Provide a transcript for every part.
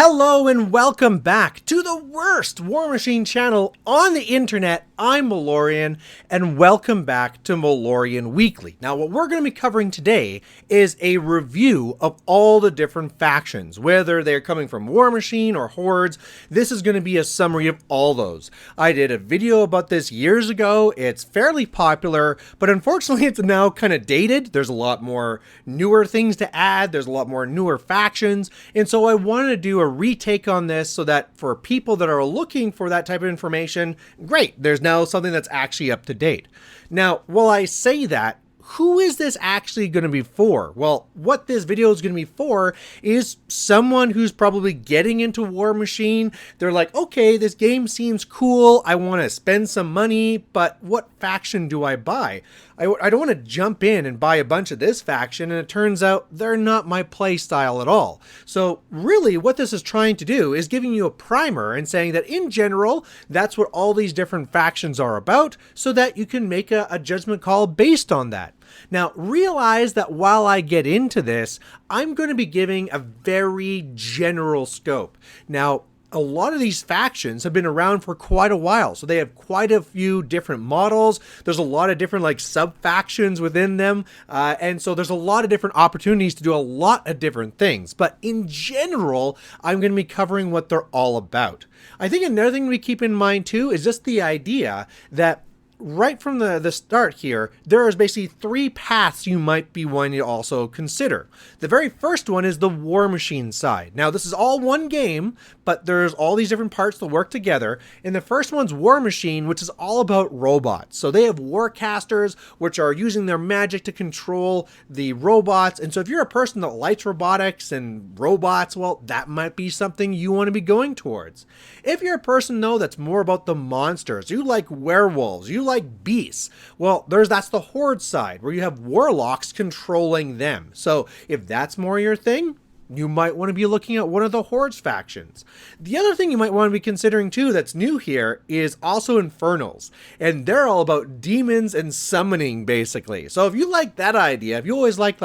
Hello and welcome back to the worst Warmachine channel on the internet. I'm Malorian and welcome back to Malorian Weekly. Now what we're going to be covering today is a review of all the different factions, whether they're coming from Warmachine or Hordes. This is going to be a summary of all those. I did a video about this years ago. It's fairly popular, but unfortunately it's now kind of dated. There's a lot more newer things to add. There's a lot more newer factions. And so I wanted to do a retake on this so that for people that are looking for that type of information, great, there's now something that's actually up to date. Now, while I say that, who is this actually going to be for? Well, what this video is going to be for is someone who's probably getting into Warmachine. They're like, okay, this game seems cool. I want to spend some money, but what faction do I buy? I don't want to jump in and buy a bunch of this faction, and it turns out they're not my play style at all. So really what this is trying to do is giving you a primer and saying that in general, that's what all these different factions are about, so that you can make a judgment call based on that. Now, realize that while I get into this, I'm going to be giving a very general scope. Now, a lot of these factions have been around for quite a while, so they have quite a few different models. There's a lot of different like sub-factions within them, and so there's a lot of different opportunities to do a lot of different things. But in general, I'm going to be covering what they're all about. I think another thing we keep in mind too is just the idea that right from the start here, there is basically three paths you might be wanting to also consider. The very first one is the Warmachine side. Now, this is all one game, but there's all these different parts that work together. And the first one's Warmachine, which is all about robots. So they have warcasters, which are using their magic to control the robots. And so if you're a person that likes robotics and robots, well, that might be something you want to be going towards. If you're a person, though, that's more about the monsters, you like werewolves, you like beasts, well, that's the Horde side, where you have warlocks controlling them. So if that's more your thing, you might want to be looking at one of the Hordes factions. The other thing you might want to be considering too that's new here is also Infernals. And they're all about demons and summoning, basically. So if you like that idea, if you always like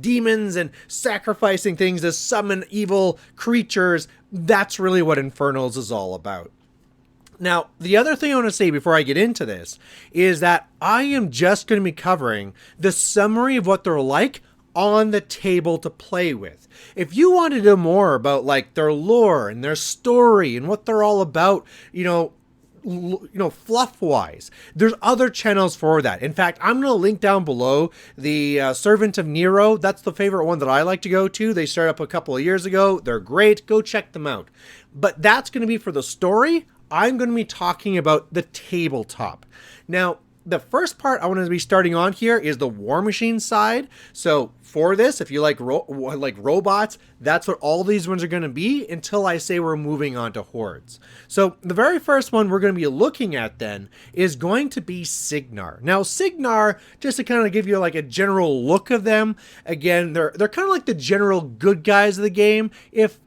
demons and sacrificing things to summon evil creatures, that's really what Infernals is all about. Now, the other thing I want to say before I get into this is that I am just going to be covering the summary of what they're like on the table to play with. If you want to know more about like their lore and their story and what they're all about, fluff wise, there's other channels for that. In fact, I'm going to link down below the Servant of Nero. That's the favorite one that I like to go to. They started up a couple of years ago. They're great. Go check them out. But that's going to be for the story. I'm going to be talking about the tabletop. Now, the first part I want to be starting on here is the Warmachine side. So for this, if you like robots, that's what all these ones are going to be until I say we're moving on to Hordes. So the very first one we're going to be looking at then is going to be Cygnar. Now Cygnar, just to kind of give you like a general look of them, again, they're kind of like the general good guys of the game. If,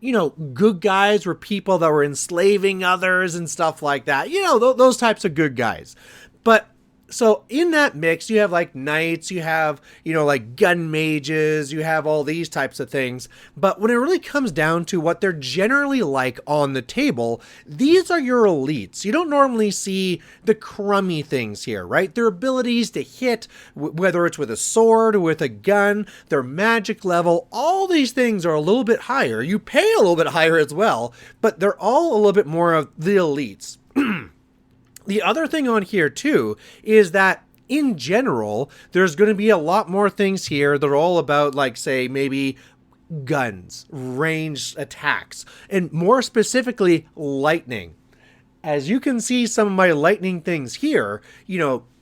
good guys were people that were enslaving others and stuff like that, those types of good guys. But so in that mix, you have like knights, you have, like gun mages, you have all these types of things. But when it really comes down to what they're generally like on the table, these are your elites. You don't normally see the crummy things here, right? Their abilities to hit, whether it's with a sword or with a gun, their magic level, all these things are a little bit higher. You pay a little bit higher as well, but they're all a little bit more of the elites. The other thing on here too is that in general, there's going to be a lot more things here that are all about, like, say, maybe guns, ranged attacks, and more specifically, lightning. As you can see some of my lightning things here,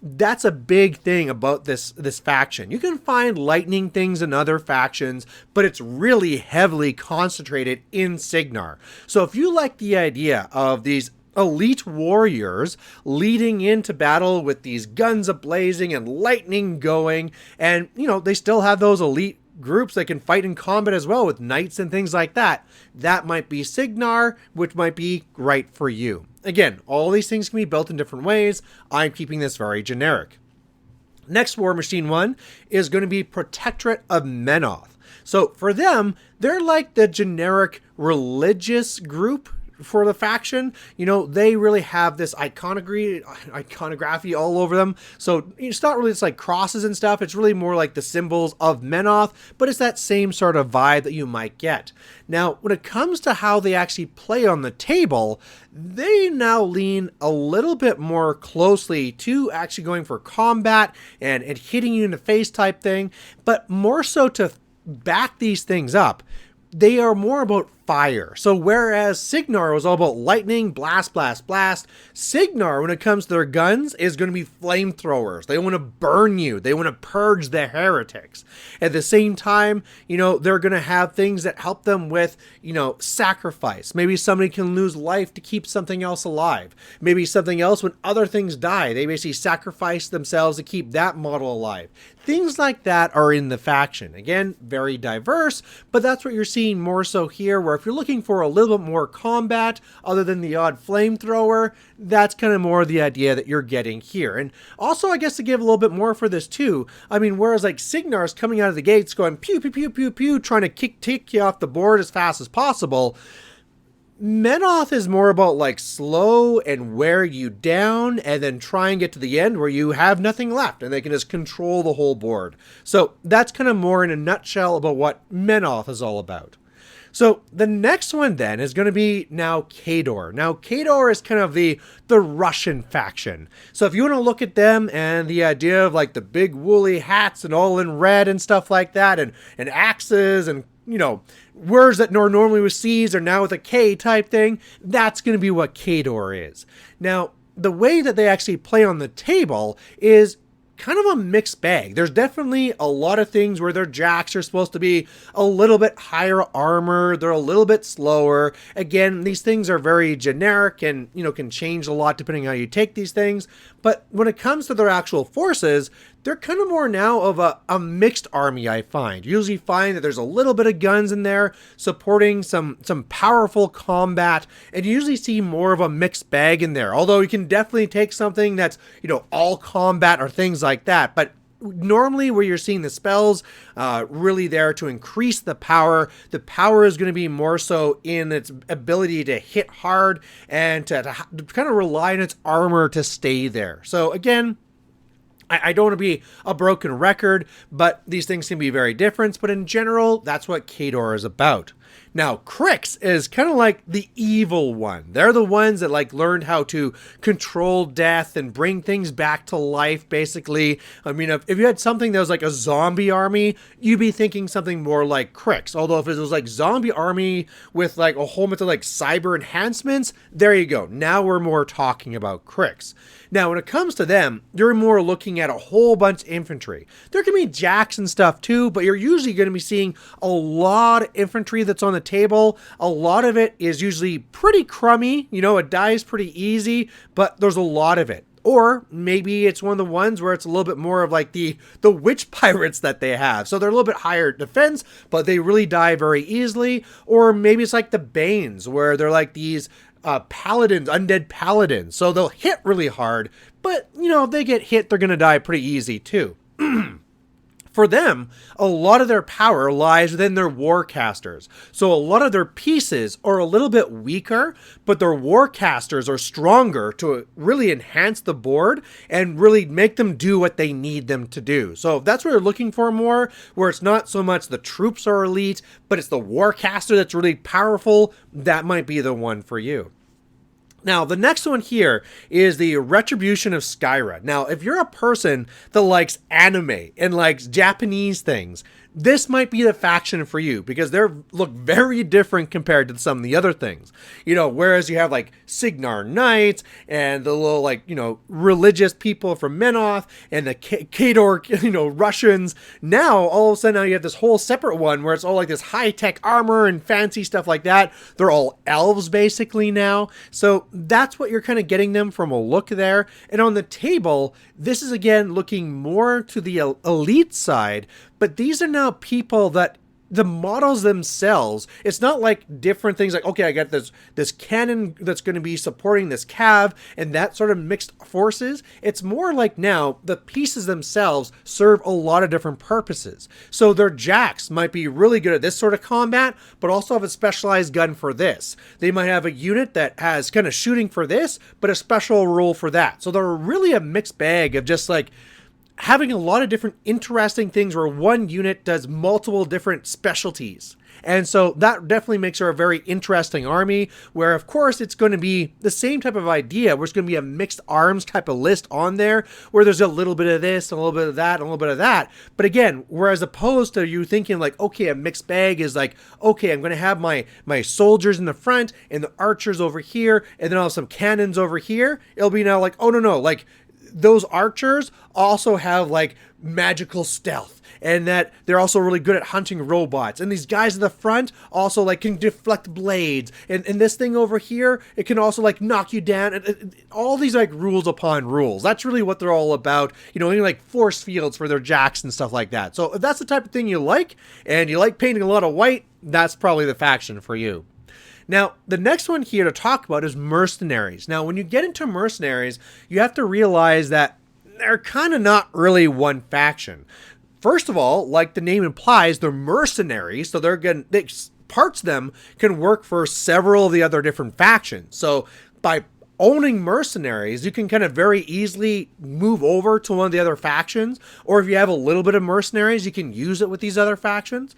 that's a big thing about this faction. You can find lightning things in other factions, but it's really heavily concentrated in Cygnar. So if you like the idea of these elite warriors leading into battle with these guns a-blazing and lightning going, and they still have those elite groups that can fight in combat as well with knights and things like that, that might be Cygnar, which might be right for you. Again, all these things can be built in different ways. I'm keeping this very generic. Next Warmachine one is going to be Protectorate of Menoth. So for them, they're like the generic religious group for the faction. You know, they really have this iconography all over them. So it's not really just like crosses and stuff. It's really more like the symbols of Menoth, but it's that same sort of vibe that you might get. Now, when it comes to how they actually play on the table, they now lean a little bit more closely to actually going for combat and hitting you in the face type thing, but more so to back these things up. They are more about fire. So whereas Cygnar was all about lightning, blast, blast, blast, Cygnar, when it comes to their guns, is going to be flamethrowers. They want to burn you. They want to purge the heretics. At the same time, you know, they're going to have things that help them with, you know, sacrifice. Maybe somebody can lose life to keep something else alive. Maybe something else when other things die. They basically sacrifice themselves to keep that model alive. Things like that are in the faction. Again, very diverse, but that's what you're seeing more so here, where if you're looking for a little bit more combat other than the odd flamethrower, that's kind of more the idea that you're getting here. And also, I guess to give a little bit more for this too, I mean, whereas like Cygnar's coming out of the gates going pew, pew, pew, pew, pew, trying to kick you off the board as fast as possible, Menoth is more about like slow and wear you down and then try and get to the end where you have nothing left and they can just control the whole board. So that's kind of more in a nutshell about what Menoth is all about. So the next one then is going to be now Khador. Now Khador is kind of the Russian faction. So if you want to look at them and the idea of like the big woolly hats and all in red and stuff like that and axes and, you know, words that normally with C's are now with a K type thing, that's going to be what Khador is. Now, the way that they actually play on the table is kind of a mixed bag. There's definitely a lot of things where their jacks are supposed to be a little bit higher armor. They're a little bit slower. Again, these things are very generic and, you know, can change a lot depending on how you take these things. But when it comes to their actual forces, they're kind of more now of a mixed army, I find. You usually find that there's a little bit of guns in there supporting some powerful combat, and you usually see more of a mixed bag in there. Although you can definitely take something that's, you know, all combat or things like that, but normally where you're seeing the spells really there to increase the power is going to be more so in its ability to hit hard and to kind of rely on its armor to stay there. So again, I don't want to be a broken record, but these things can be very different. But in general, that's what Khador is about. Now, Cryx is kind of like the evil one. They're the ones that like learned how to control death and bring things back to life, basically. I mean, if you had something that was like a zombie army, you'd be thinking something more like Cryx. Although if it was like zombie army with like a whole bunch of like cyber enhancements, there you go. Now we're more talking about Cryx. Now, when it comes to them, you're more looking at a whole bunch of infantry. There can be jacks and stuff too, but you're usually going to be seeing a lot of infantry that's on the table. A lot of it is usually pretty crummy. You know, it dies pretty easy, but there's a lot of it. Or maybe it's one of the ones where it's a little bit more of like the witch pirates that they have. So they're a little bit higher defense, but they really die very easily. Or maybe it's like the Banes, where they're like these paladins, undead paladins. So they'll hit really hard, but, you know, if they get hit, they're going to die pretty easy too. For them, a lot of their power lies within their warcasters. So a lot of their pieces are a little bit weaker, but their warcasters are stronger to really enhance the board and really make them do what they need them to do. So if that's what you're looking for more, where it's not so much the troops are elite, but it's the warcaster that's really powerful, that might be the one for you. Now, the next one here is the Retribution of Scyrah. Now, if you're a person that likes anime and likes Japanese things, this might be the faction for you because they look very different compared to some of the other things. You know, whereas you have like Cygnar Knights and the little like, you know, religious people from Menoth and the Khador, you know, Russians. Now, all of a sudden now you have this whole separate one where it's all like this high-tech armor and fancy stuff like that. They're all elves basically now. So that's what you're kind of getting them from a look there. And on the table, this is again looking more to the elite side, but these are now people that the models themselves, it's not like different things like, okay, I got this cannon that's going to be supporting this cav and that sort of mixed forces. It's more like now the pieces themselves serve a lot of different purposes. So their jacks might be really good at this sort of combat, but also have a specialized gun for this. They might have a unit that has kind of shooting for this, but a special rule for that. So they're really a mixed bag of just like having a lot of different interesting things where one unit does multiple different specialties. And so that definitely makes her a very interesting army, where of course it's going to be the same type of idea, where it's going to be a mixed arms type of list on there, where there's a little bit of this, a little bit of that, a little bit of that. But again, whereas opposed to you thinking like, okay, a mixed bag is like, okay, I'm going to have my soldiers in the front and the archers over here, and then I'll have some cannons over here. It'll be now like, oh no, like those archers also have like magical stealth, and that they're also really good at hunting robots. And these guys in the front also like can deflect blades. And this thing over here, it can also like knock you down. And all these like rules upon rules. That's really what they're all about. You know, like force fields for their jacks and stuff like that. So if that's the type of thing you like, and you like painting a lot of white, that's probably the faction for you. Now, the next one here to talk about is Mercenaries. Now, when you get into Mercenaries, you have to realize that they're kind of not really one faction. First of all, like the name implies, they're mercenaries, so parts of them can work for several of the other different factions. So by owning mercenaries, you can kind of very easily move over to one of the other factions, or if you have a little bit of mercenaries, you can use it with these other factions.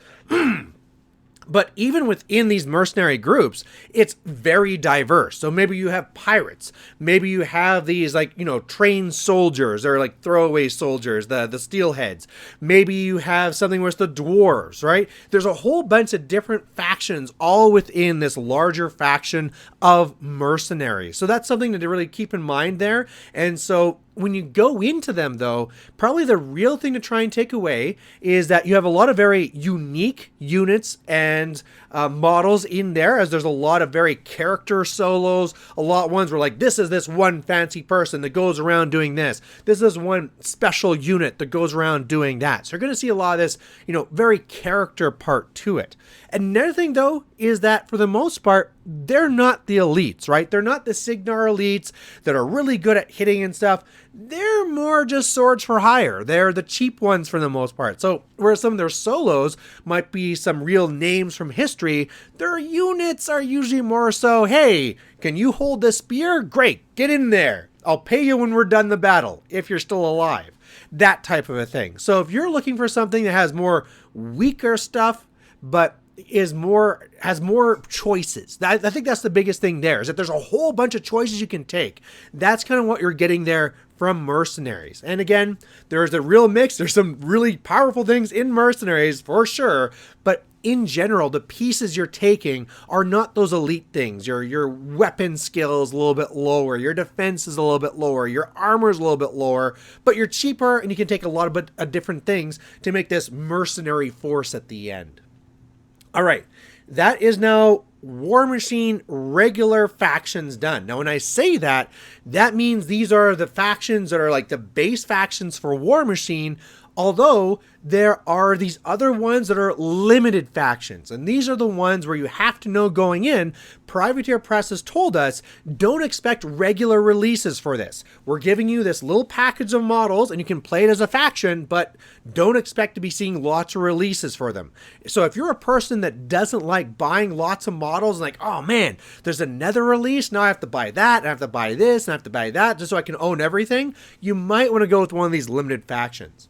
But even within these mercenary groups, it's very diverse. So maybe you have pirates. Maybe you have these like, you know, trained soldiers or like throwaway soldiers, the steelheads. Maybe you have something where it's the dwarves, right? There's a whole bunch of different factions all within this larger faction of mercenaries. So that's something to really keep in mind there. And so when you go into them, though, probably the real thing to try and take away is that you have a lot of very unique units and models in there, as there's a lot of very character solos, a lot of ones where like, this is this one fancy person that goes around doing this. This is one special unit that goes around doing that. So you're going to see a lot of this, you know, very character part to it. Another thing, though, is that for the most part, they're not the elites, right? They're not the Cygnar elites that are really good at hitting and stuff. They're more just swords for hire. They're the cheap ones for the most part. So whereas some of their solos might be some real names from history, their units are usually more so, hey, can you hold this spear? Great, get in there. I'll pay you when we're done the battle, if you're still alive. That type of a thing. So if you're looking for something that has more weaker stuff, but has more choices. I think that's the biggest thing there, is that there's a whole bunch of choices you can take. That's kind of what you're getting there from Mercenaries. And again, there's a real mix. There's some really powerful things in Mercenaries for sure, but in general, the pieces you're taking are not those elite things. Your weapon skill is a little bit lower, your defense is a little bit lower, your armor is a little bit lower, but you're cheaper and you can take a lot of different things to make this mercenary force at the end. All right, that is now Warmachine regular factions done. Now, when I say that, that means these are the factions that are like the base factions for Warmachine, although there are these other ones that are limited factions. And these are the ones where you have to know going in, Privateer Press has told us, don't expect regular releases for this. We're giving you this little package of models and you can play it as a faction, but don't expect to be seeing lots of releases for them. So if you're a person that doesn't like buying lots of models and like, oh man, there's another release, now I have to buy that, and I have to buy this, and I have to buy that just so I can own everything, you might want to go with one of these limited factions.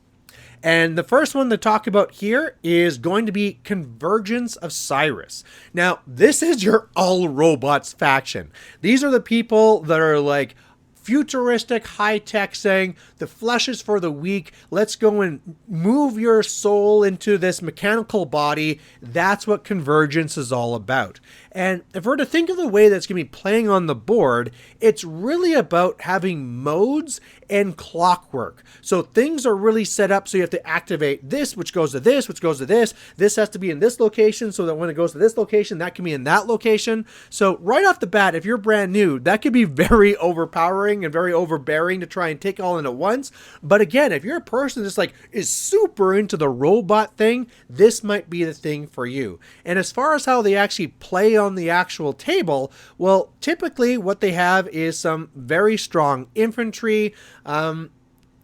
And the first one to talk about here is going to be Convergence of Cyriss. Now, this is your all robots faction. These are the people that are like futuristic, high-tech, saying the flesh is for the weak. Let's go and move your soul into this mechanical body. That's what Convergence is all about. And if we're to think of the way that's going to be playing on the board, it's really about having modes and clockwork. So things are really set up so you have to activate this, which goes to this, which goes to this. This has to be in this location so that when it goes to this location, that can be in that location. So right off the bat, if you're brand new, that could be very overpowering and very overbearing to try and take all in at once. But again, if you're a person that's like is super into the robot thing, this might be the thing for you. And as far as how they actually play on the actual table, well, typically what they have is some very strong infantry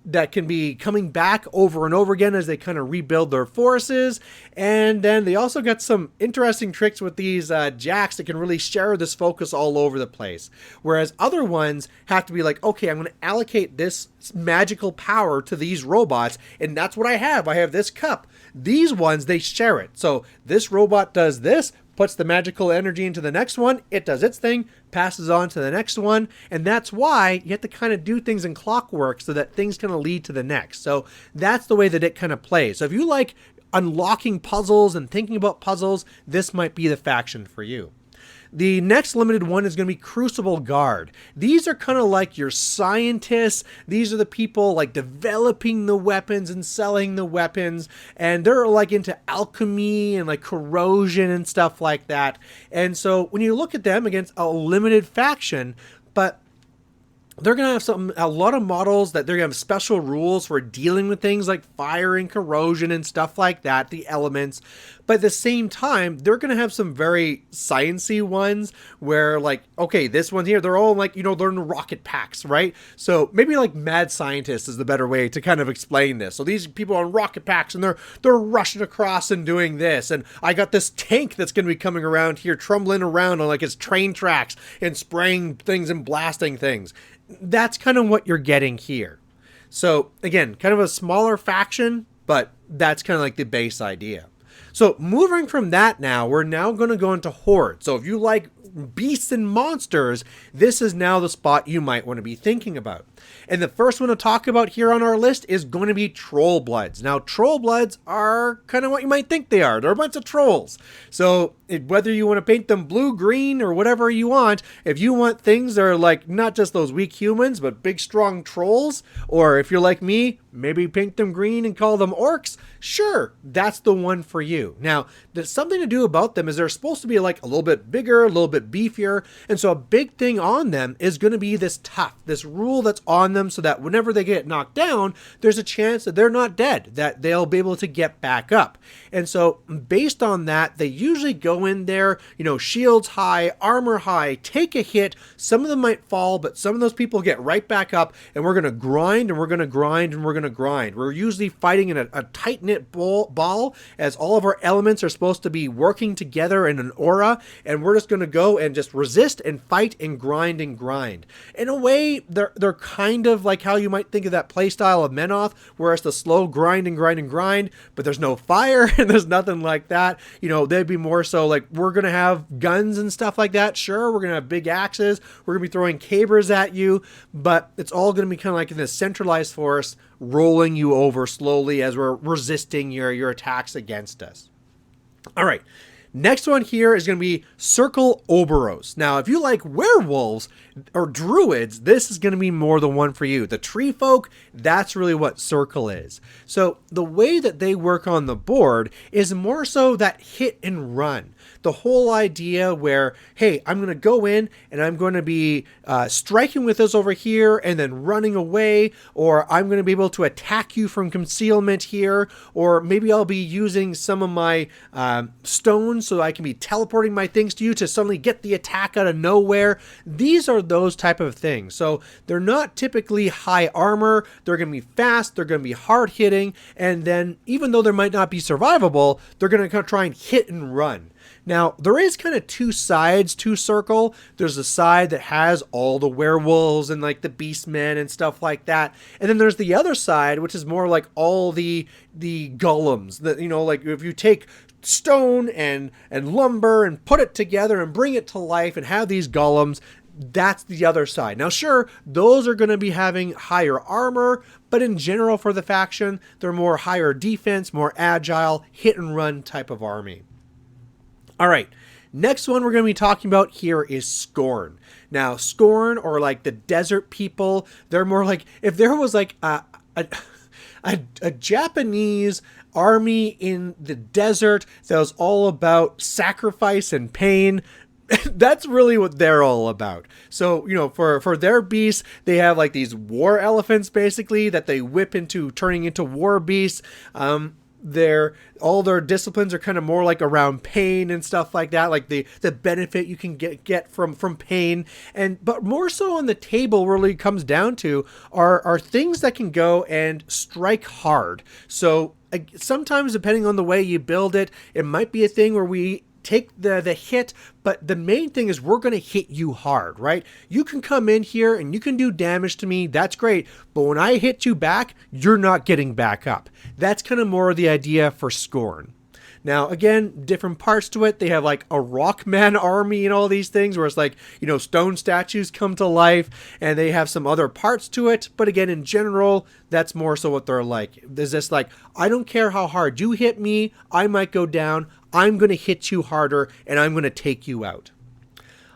that can be coming back over and over again as they kind of rebuild their forces. And then they also got some interesting tricks with these jacks that can really share this focus all over the place. Whereas other ones have to be like, okay, I'm going to allocate this magical power to these robots, and that's what I have. I have this cup. These ones, they share it. So this robot does this, puts the magical energy into the next one, it does its thing, passes on to the next one, and that's why you have to kind of do things in clockwork so that things kind of lead to the next. So that's the way that it kind of plays. So if you like unlocking puzzles and thinking about puzzles, this might be the faction for you. The next limited one is going to be Crucible Guard. These are kind of like your scientists. These are the people like developing the weapons and selling the weapons. And they're like into alchemy and like corrosion and stuff like that. And so when you look at them against a limited faction, but they're going to have a lot of models that they're going to have special rules for dealing with things like fire and corrosion and stuff like that, the elements. But at the same time, they're going to have some very sciencey ones where like, okay, this one here, they're all like, they're in rocket packs, right? So maybe like mad scientist is the better way to kind of explain this. So these people are on rocket packs and they're rushing across and doing this. And I got this tank that's going to be coming around here, trundling around on like its train tracks and spraying things and blasting things. That's kind of what you're getting here. So again, kind of a smaller faction, but that's kind of like the base idea. So moving from that now, we're now going to go into Hordes. So if you like beasts and monsters, this is now the spot you might want to be thinking about. And the first one to talk about here on our list is going to be Trollbloods. Now, Trollbloods are kind of what you might think they are. They're a bunch of trolls. So whether you want to paint them blue, green, or whatever you want, if you want things that are like not just those weak humans, but big, strong trolls, or if you're like me, maybe paint them green and call them orcs, sure, that's the one for you. Now, there's something to do about them is they're supposed to be like a little bit bigger, a little bit beefier, and so a big thing on them is going to be this tough, this rule that's on them so that whenever they get knocked down, there's a chance that they're not dead, that they'll be able to get back up. And so based on that, they usually go in there, shields high, armor high, take a hit. Some of them might fall, but some of those people get right back up, and we're going to grind and we're going to grind and we're going to grind. We're usually fighting in a tight-knit ball as all of our elements are supposed to be working together in an aura, and we're just going to go and just resist and fight and grind and grind. In a way, they're kind of like how you might think of that playstyle of Menoth, where it's the slow grind and grind and grind, but there's no fire and there's nothing like that. They'd be more so like, we're going to have guns and stuff like that. Sure, we're going to have big axes. We're going to be throwing cabers at you, but it's all going to be kind of like in this centralized force, rolling you over slowly as we're resisting your attacks against us. All right. Next one here is going to be Circle Orboros. Now, if you like werewolves or druids, this is going to be more the one for you. The tree folk, that's really what Circle is. So the way that they work on the board is more so that hit and run. The whole idea where, hey, I'm going to go in and I'm going to be striking with this over here and then running away, or I'm going to be able to attack you from concealment here, or maybe I'll be using some of my stones so I can be teleporting my things to you to suddenly get the attack out of nowhere. These are those type of things. So they're not typically high armor. They're going to be fast. They're going to be hard hitting. And then even though they might not be survivable, they're going to kind of try and hit and run. Now, there is kind of two sides to Circle. There's a side that has all the werewolves and like the beastmen and stuff like that. And then there's the other side, which is more like all the golems that, like if you take stone and lumber and put it together and bring it to life and have these golems, that's the other side. Now, sure, those are going to be having higher armor, but in general for the faction, they're more higher defense, more agile, hit and run type of army. All right, Next one we're going to be talking about here is Skorne. Now, Skorne, or like the desert people, they're more like, if there was like a Japanese army in the desert that was all about sacrifice and pain, that's really what they're all about. So, you know, for their beasts, they have like these war elephants basically that they whip into turning into war beasts. All their disciplines are kind of more like around pain and stuff like that, like the benefit you can get from pain. But more so on the table really comes down to are things that can go and strike hard. So sometimes depending on the way you build it, it might be a thing where we take the hit, but the main thing is we're going to hit you hard, right? You can come in here and you can do damage to me. That's great. But when I hit you back, you're not getting back up. That's kind of more the idea for Skorne. Now, again, different parts to it. They have like a Rockman army and all these things where it's like, you know, stone statues come to life, and they have some other parts to it. But again, in general, that's more so what they're like. There's this like, I don't care how hard you hit me. I might go down. I'm going to hit you harder, and I'm going to take you out.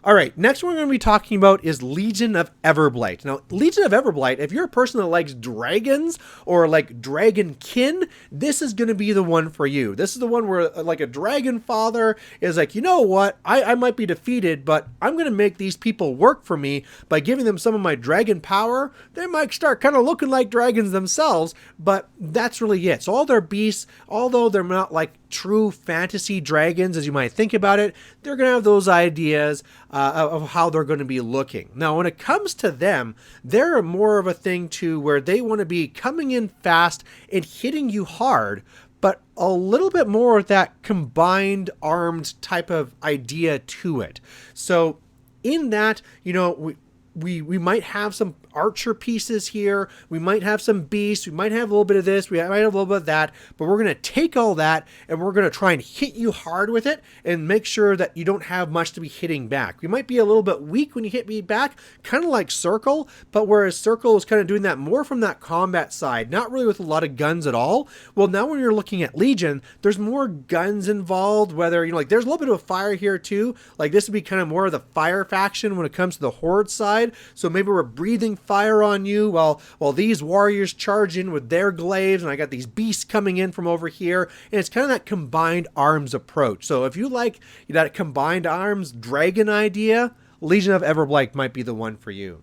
All right, next one we're going to be talking about is Legion of Everblight. Now, Legion of Everblight, if you're a person that likes dragons or like Dragonkin, this is going to be the one for you. This is the one where like a dragon father is like, you know what, I might be defeated, but I'm going to make these people work for me by giving them some of my dragon power. They might start kind of looking like dragons themselves, but that's really it. So all their beasts, although they're not like true fantasy dragons as you might think about it, they're going to have those ideas of how they're going to be looking. Now, when it comes to them, they're more of a thing too where they want to be coming in fast and hitting you hard, but a little bit more of that combined armed type of idea to it. So in that, you know, we might have some archer pieces here, we might have some beasts, we might have a little bit of this, we might have a little bit of that, but we're going to take all that and we're going to try and hit you hard with it and make sure that you don't have much to be hitting back. We might be a little bit weak when you hit me back, kind of like Circle, but whereas Circle is kind of doing that more from that combat side, not really with a lot of guns at all. Well, now when you're looking at Legion, there's more guns involved, whether, you know, like there's a little bit of a fire here too, like this would be kind of more of the fire faction when it comes to the Horde side, so maybe we're breathing fire on you while these warriors charge in with their glaives, and I got these beasts coming in from over here, and it's kind of that combined arms approach. So if you like that combined arms dragon idea, Legion of Everblight might be the one for you.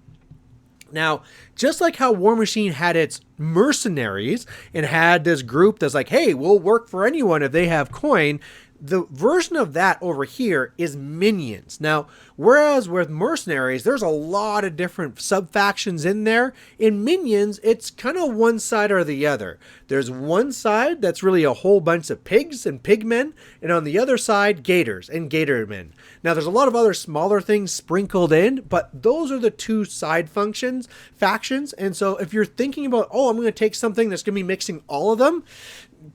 Now, just like how Warmachine had its mercenaries and had this group that's like, hey, we'll work for anyone if they have coin, the version of that over here is minions. Now, whereas with mercenaries, there's a lot of different sub-factions in there. In minions, it's kind of one side or the other. There's one side that's really a whole bunch of pigs and pigmen, and on the other side, gators and gatormen. Now, there's a lot of other smaller things sprinkled in, but those are the two side factions. And so if you're thinking about, oh, I'm going to take something that's going to be mixing all of them,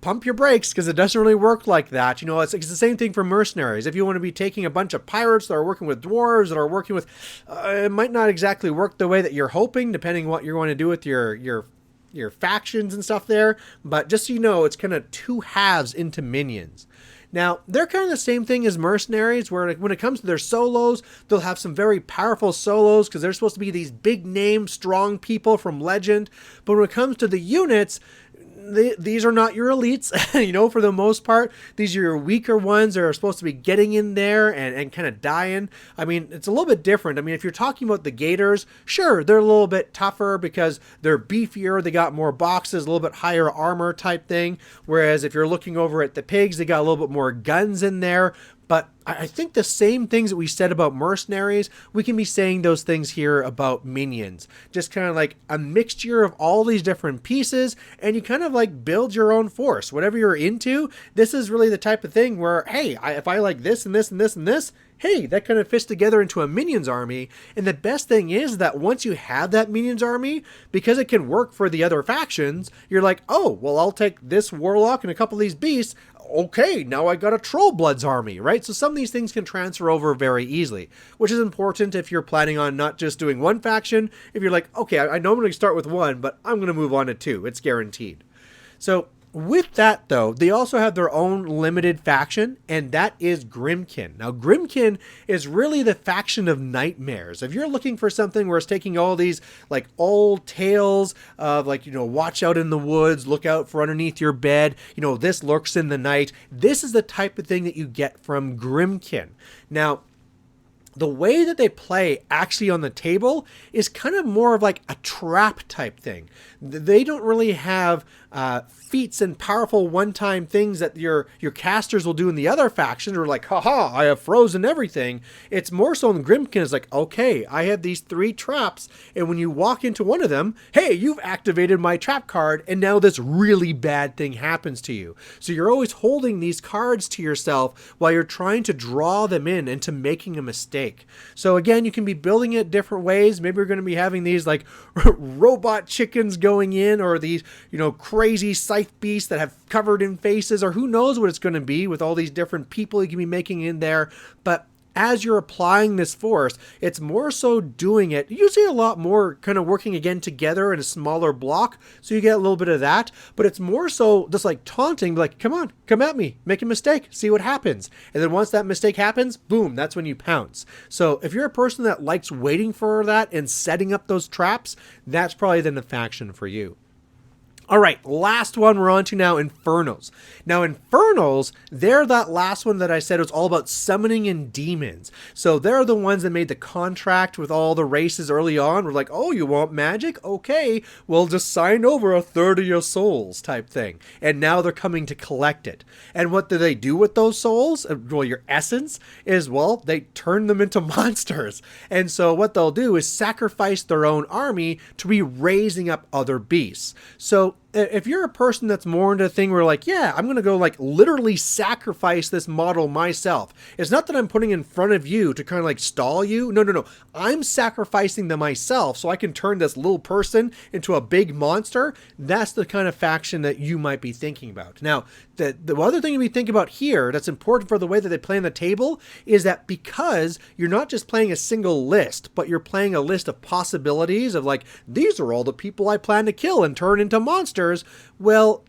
pump your brakes, because it doesn't really work like that. You know, it's the same thing for mercenaries. If you want to be taking a bunch of pirates that are working with dwarves, that are working with, it might not exactly work the way that you're hoping, depending on what you're going to do with your factions and stuff there. But just so you know, it's kind of two halves into minions. Now, they're kind of the same thing as mercenaries, where when it comes to their solos, they'll have some very powerful solos because they're supposed to be these big name, strong people from legend. But when it comes to the units, these are not your elites, you know, for the most part. These are your weaker ones that are supposed to be getting in there and kind of dying. I mean, it's a little bit different. I mean, if you're talking about the gators, sure, they're a little bit tougher because they're beefier, they got more boxes, a little bit higher armor type thing. Whereas if you're looking over at the pigs, they got a little bit more guns in there. But I think the same things that we said about mercenaries, we can be saying those things here about minions. Just kind of like a mixture of all these different pieces, and you kind of like build your own force. Whatever you're into, this is really the type of thing where, hey, if I like this and this and this and this, hey, that kind of fits together into a minions army. And the best thing is that once you have that minions army, because it can work for the other factions, you're like, oh, well, I'll take this warlock and a couple of these beasts. Okay, now I got a Trollbloods army, right? So some of these things can transfer over very easily, which is important if you're planning on not just doing one faction. If you're like, okay, I know I'm going to start with one, but I'm going to move on to two. It's guaranteed. So With that, though, they also have their own limited faction, and that is Grymkin. Now, Grymkin is really the faction of nightmares. If you're looking for something where it's taking all these, like, old tales of, like, watch out in the woods, look out for underneath your bed, this lurks in the night, this is the type of thing that you get from Grymkin. Now, the way that they play actually on the table is kind of more of like a trap type thing. They don't really have feats and powerful one-time things that your casters will do in the other factions, or like, haha, I have frozen everything. It's more so in Grymkin is like, okay, I have these 3 traps, and when you walk into one of them, hey, you've activated my trap card, and now this really bad thing happens to you. So you're always holding these cards to yourself while you're trying to draw them in into making a mistake. So again, you can be building it different ways. Maybe you're going to be having these like robot chickens going in, or these, crazy scythe beasts that have covered in faces, or who knows what it's going to be with all these different people you can be making in there. But as you're applying this force, it's more so doing it. You see a lot more kind of working again together in a smaller block, so you get a little bit of that, but it's more so just like taunting, like, come on, come at me, make a mistake, see what happens. And then once that mistake happens, boom, that's when you pounce. So if you're a person that likes waiting for that and setting up those traps, that's probably then the faction for you. All right, last one we're on to now, Infernals. Now, Infernals, they're that last one that I said was all about summoning in demons. So they're the ones that made the contract with all the races early on. We're like, oh, you want magic? Okay, well, just sign over a third of your souls type thing. And now they're coming to collect it. And what do they do with those souls? Well, your essence is, well, they turn them into monsters. And so what they'll do is sacrifice their own army to be raising up other beasts. So if you're a person that's more into a thing where like, yeah, I'm going to go like literally sacrifice this model myself. It's not that I'm putting in front of you to kind of like stall you. No. I'm sacrificing them myself so I can turn this little person into a big monster. That's the kind of faction that you might be thinking about. Now, the other thing we think about here that's important for the way that they play on the table is that because you're not just playing a single list, but you're playing a list of possibilities of like, these are all the people I plan to kill and turn into monsters. Well,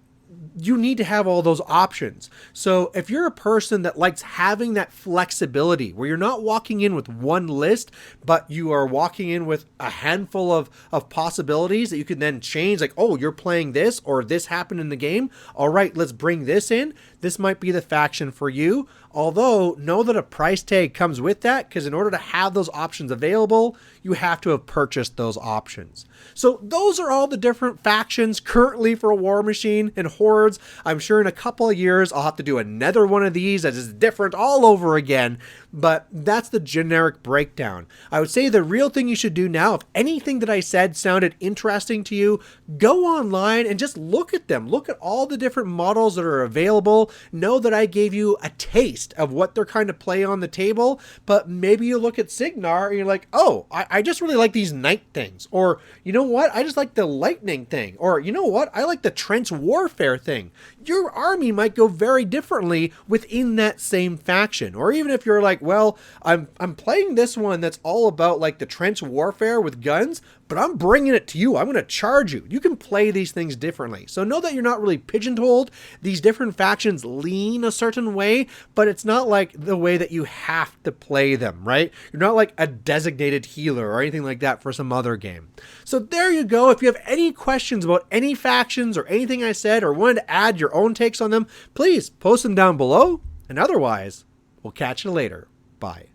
you need to have all those options. So if you're a person that likes having that flexibility where you're not walking in with one list, but you are walking in with a handful of possibilities that you can then change, like, oh, you're playing this or this happened in the game. All right, let's bring this in. This might be the faction for you. Although, know that a price tag comes with that, because in order to have those options available, you have to have purchased those options. So those are all the different factions currently for Warmachine and Hordes. I'm sure in a couple of years, I'll have to do another one of these that is different all over again. But that's the generic breakdown. I would say the real thing you should do now, if anything that I said sounded interesting to you, go online and just look at them. Look at all the different models that are available. Know that I gave you a taste of what they're kind of play on the table, but maybe you look at Cygnar and you're like, oh, I just really like these night things. Or, you know what? I just like the lightning thing. Or, you know what? I like the trench warfare thing. Your army might go very differently within that same faction. Or even if you're like, well, I'm playing this one that's all about like the trench warfare with guns, but I'm bringing it to you. I'm going to charge you. You can play these things differently. So know that you're not really pigeonholed. These different factions lean a certain way, but it's not like the way that you have to play them, right? You're not like a designated healer or anything like that for some other game. So there you go. If you have any questions about any factions or anything I said, or wanted to add your own takes on them, please post them down below. And otherwise, we'll catch you later. Bye.